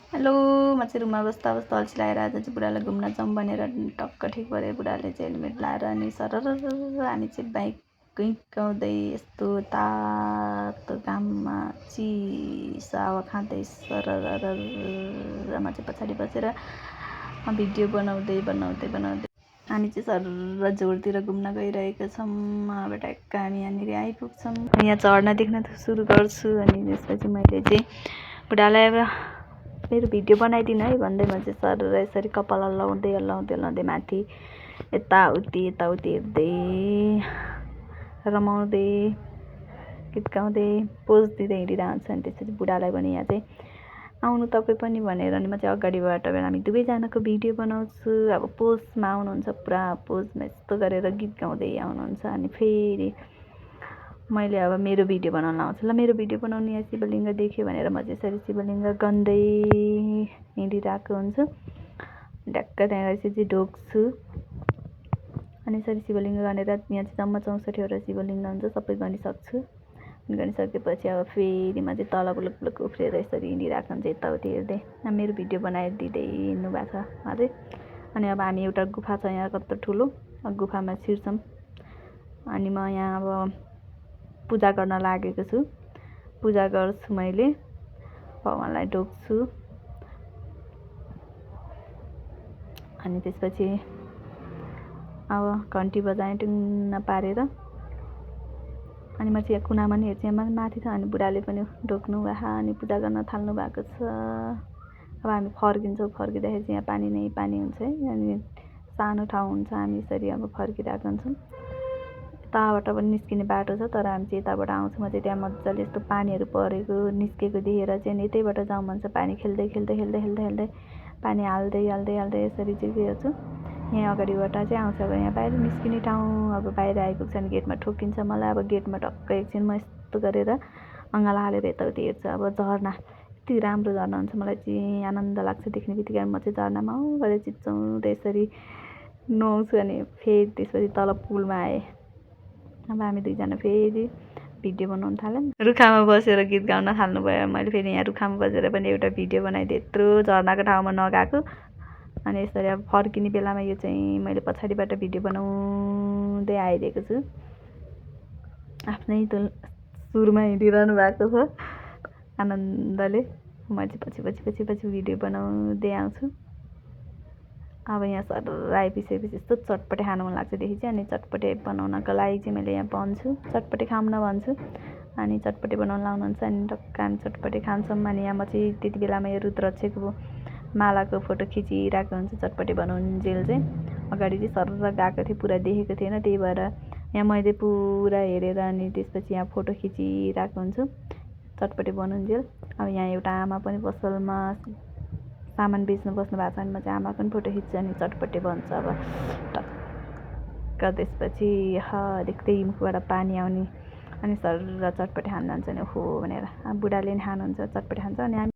Hello म चाहिँ रुममा बस्दा बस्दा अल्छी लागेर आज चाहिँ बुढालाई घुम्न जाउँ भनेर टक्क ठिक पऱ्यो। बुढाले चाहिँ हेलमेट लाएर अनि सरर हामी चाहिँ बाइक गइकाउँदै यस्तो तातो घाममा चिसो हावा खाँदै सरर म चाहिँ पछाडि बसेर भिडियो बनाउँदै हामी चाहिँ सरर झोरतिर घुम्न गइरहेका छौँ। अब ट्याक्क हामी यहाँनिर आइपुग्छौँ। यहाँ झर्ना देख्न सुरु गर्छु अनि त्यसपछि मैले चाहिँ बुढालाई अब मेरो भिडियो बनाइदिनु है भन्दै म चाहिँ सरर यसरी कपाल हल्लाउँदै माथि यताउति हेर्दै रमाउँदै गीत गाउँदै पोज दिँदै हिँडिरहन्छ। अनि त्यसपछि बुढालाई पनि यहाँ चाहिँ आउनु तपाईँ पनि भनेर अनि म चाहिँ अगाडिबाट हामी दुवैजनाको भिडियो बनाउँछु। अब पोजमा आउनुहुन्छ, पुरा पोजमा यस्तो गरेर गीत गाउँदै आउनुहुन्छ। अनि फेरि मैले अब मेरो भिडियो बनाउन लाउँछु। ल मेरो भिडियो बनाउनु यहाँ शिवलिङ्ग देख्यो भनेर म चाहिँ यसरी शिवलिङ्ग गन्दै हिँडिरहेको हुन्छु। ढ्याक्क त्यहाँ चाहिँ ढोग्छु अनि यसरी शिवलिङ्ग गनेर यहाँ चाहिँ जम्मा 64वटा शिवलिङ्ग हुन्छ, सबै गनिसक्छु। अनि गनिसकेपछि अब फेरि म चाहिँ तल बुलुक उफ्रेर यसरी हिँडिरहेको हुन्छ यताउति हेर्दै। मेरो भिडियो बनाइदिँदै हिँड्नु भएको छ अझै। अनि अब हामी एउटा गुफा छ यहाँ कत्रो ठुलो, गुफामा छिर्छौँ। अनि म यहाँ अब पूजा गर्न लागेको छु। पूजा गर्छु, मैले भगवानलाई ढोग्छु। अनि त्यसपछि अब घन्टी बजाएँ टुङ्न पारेर अनि म चाहिँ यहाँ कुनामा नि हेर्छु, यहाँ माथि छ। अनि बुढाले पनि ढोग्नु भएको अनि पूजा गर्न थाल्नु भएको छ। अब हामी फर्किन्छौँ। फर्किँदाखेरि चाहिँ यहाँ पानी नै पानी हुन्छ है। अनि सानो ठाउँ हुन्छ, हामी यसरी अब फर्किरहेको हुन्छौँ। यताबाट पनि निस्किने बाटो छ, तर हामी चाहिँ यताबाट आउँछौँ। म चाहिँ त्यहाँ मजाले यस्तो पानीहरू परेको निस्केको देखेर चाहिँ यतैबाट जाउँ भन्छ। पानी खेल्दै पानी हाल्दै यसरी चाहिँ हेर्छु। यहाँ अगाडिबाट चाहिँ आउँछ। अब यहाँ बाहिर निस्किने ठाउँ, अब बाहिर आइपुग्छ अनि गेटमा ठोकिन्छ मलाई। अब गेटमा टक्क एकछिन म यस्तो गरेर अँगालो हालेर यताउति हेर्छु। अब झर्ना यति राम्रो झर्ना हुन्छ, मलाई चाहिँ आनन्द लाग्छ देख्ने बित्तिकै। म चाहिँ झर्नामा गरेर चिच्चाउँदै यसरी नुहाउँछु। अनि फेरि त्यसपछि तल पुलमा आएँ। अब हामी दुईजना फेरि भिडियो बनाउन थाल्यौँ। रुखामा बसेर गीत गाउन थाल्नुभयो। मैले फेरि यहाँ रुखामा बसेर पनि एउटा भिडियो बनाइदिएँ, यत्रो झर्नाको ठाउँमा नगएको। अनि यसरी अब फर्किने बेलामा यो चाहिँ मैले पछाडिबाट भिडियो बनाउँदै आइदिएको छु। आफ्नै सुरमा हिँडिरहनु भएको छ आनन्दले। म चाहिँ पछि भिडियो बनाउँदै आउँछु। अब यहाँ सरर आइपुगेपछि यस्तो चटपटे खानु मन लाग्छदेखि चाहिँ अनि चटपटे बनाउनको लागि चाहिँ मैले यहाँ भन्छु, चटपटे खाऊँ न भन्छु। अनि चटपटे बनाउन लाउनुहुन्छ अनि टक्क हामी चटपटे खान्छौँ। अनि यहाँ म चाहिँ त्यति बेलामा यो रुद्राक्षको मालाको फोटो खिचिरहेको हुन्छ चटपटे बनाउन्जेल चाहिँ। अगाडि चाहिँ सरर गएको थिएँ, पुरा देखेको थिएन, त्यही भएर यहाँ मैले पुरा हेरेर अनि त्यसपछि यहाँ फोटो खिचिरहेको हुन्छु चटपटे बनाउन्जेल। अब यहाँ एउटा आमा पनि पसलमा सामान बेच्नु बस्नु भएको छ। अनि म चाहिँ आमाको पनि फोटो खिच्छु अनि चटपटे बन्छ। अब टक्क त्यसपछि देख्दै मुखबाट पानी आउने अनि सरर चटपटे खान जान्छ नि हो भनेर। बुढाले नि खानुहुन्छ, चटपटे खान्छ। अनि हामी